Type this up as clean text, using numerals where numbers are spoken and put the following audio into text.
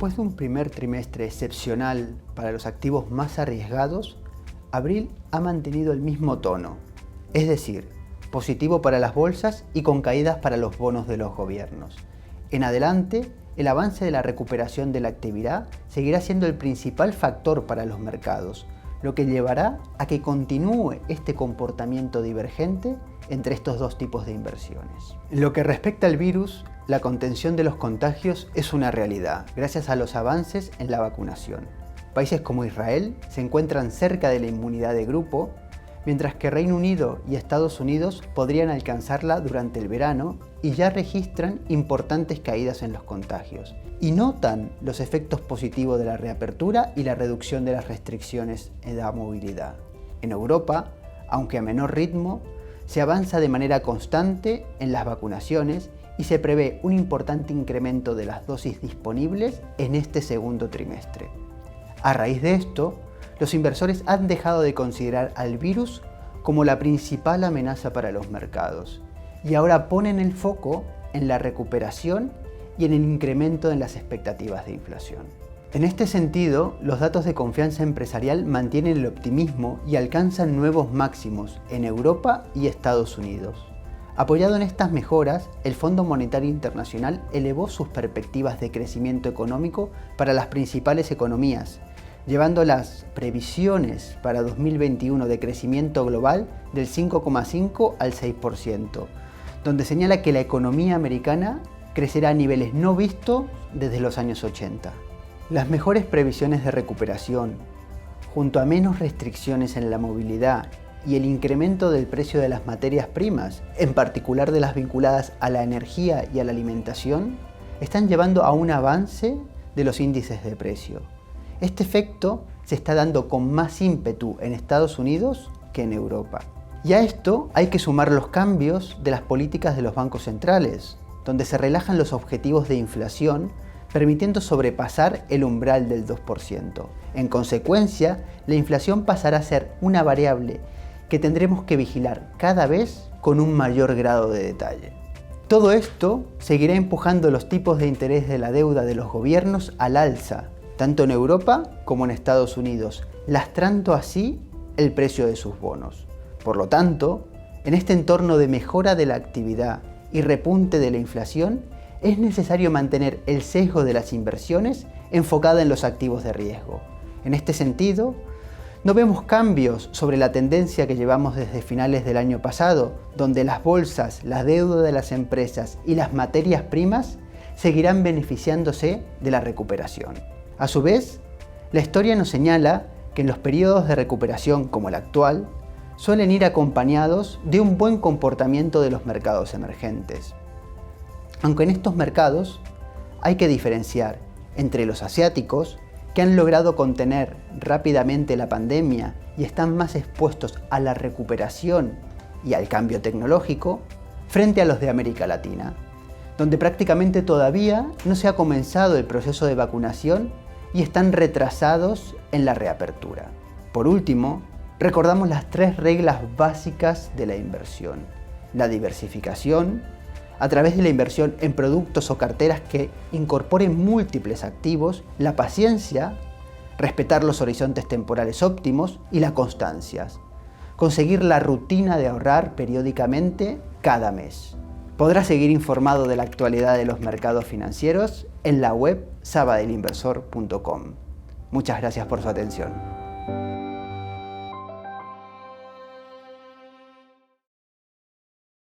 Después de un primer trimestre excepcional para los activos más arriesgados, abril ha mantenido el mismo tono, es decir, positivo para las bolsas y con caídas para los bonos de los gobiernos. En adelante, el avance de la recuperación de la actividad seguirá siendo el principal factor para los mercados, lo que llevará a que continúe este comportamiento divergente entre estos dos tipos de inversiones. En lo que respecta al virus, la contención de los contagios es una realidad, gracias a los avances en la vacunación. Países como Israel se encuentran cerca de la inmunidad de grupo, mientras que Reino Unido y Estados Unidos podrían alcanzarla durante el verano y ya registran importantes caídas en los contagios y notan los efectos positivos de la reapertura y la reducción de las restricciones en la movilidad. En Europa, aunque a menor ritmo, se avanza de manera constante en las vacunaciones y se prevé un importante incremento de las dosis disponibles en este segundo trimestre. A raíz de esto, los inversores han dejado de considerar al virus como la principal amenaza para los mercados y ahora ponen el foco en la recuperación y en el incremento en las expectativas de inflación. En este sentido, los datos de confianza empresarial mantienen el optimismo y alcanzan nuevos máximos en Europa y Estados Unidos. Apoyado en estas mejoras, el Fondo Monetario Internacional elevó sus perspectivas de crecimiento económico para las principales economías, llevando las previsiones para 2021 de crecimiento global del 5,5 al 6%, donde señala que la economía americana crecerá a niveles no vistos desde los años 80. Las mejores previsiones de recuperación, junto a menos restricciones en la movilidad y el incremento del precio de las materias primas, en particular de las vinculadas a la energía y a la alimentación, están llevando a un avance de los índices de precio. Este efecto se está dando con más ímpetu en Estados Unidos que en Europa. Y a esto hay que sumar los cambios de las políticas de los bancos centrales, donde se relajan los objetivos de inflación, permitiendo sobrepasar el umbral del 2%. En consecuencia, la inflación pasará a ser una variable que tendremos que vigilar cada vez con un mayor grado de detalle. Todo esto seguirá empujando los tipos de interés de la deuda de los gobiernos al alza, tanto en Europa como en Estados Unidos, lastrando así el precio de sus bonos. Por lo tanto, en este entorno de mejora de la actividad y repunte de la inflación, es necesario mantener el sesgo de las inversiones enfocada en los activos de riesgo. En este sentido, no vemos cambios sobre la tendencia que llevamos desde finales del año pasado, donde las bolsas, la deuda de las empresas y las materias primas seguirán beneficiándose de la recuperación. A su vez, la historia nos señala que en los periodos de recuperación como el actual, suelen ir acompañados de un buen comportamiento de los mercados emergentes. Aunque en estos mercados hay que diferenciar entre los asiáticos, que han logrado contener rápidamente la pandemia y están más expuestos a la recuperación y al cambio tecnológico, frente a los de América Latina, donde prácticamente todavía no se ha comenzado el proceso de vacunación y están retrasados en la reapertura. Por último, recordamos las 3 reglas básicas de la inversión: la diversificación, a través de la inversión en productos o carteras que incorporen múltiples activos, la paciencia, respetar los horizontes temporales óptimos y la constancia, conseguir la rutina de ahorrar periódicamente cada mes. Podrás seguir informado de la actualidad de los mercados financieros en la web sabadelinversor.com. Muchas gracias por su atención.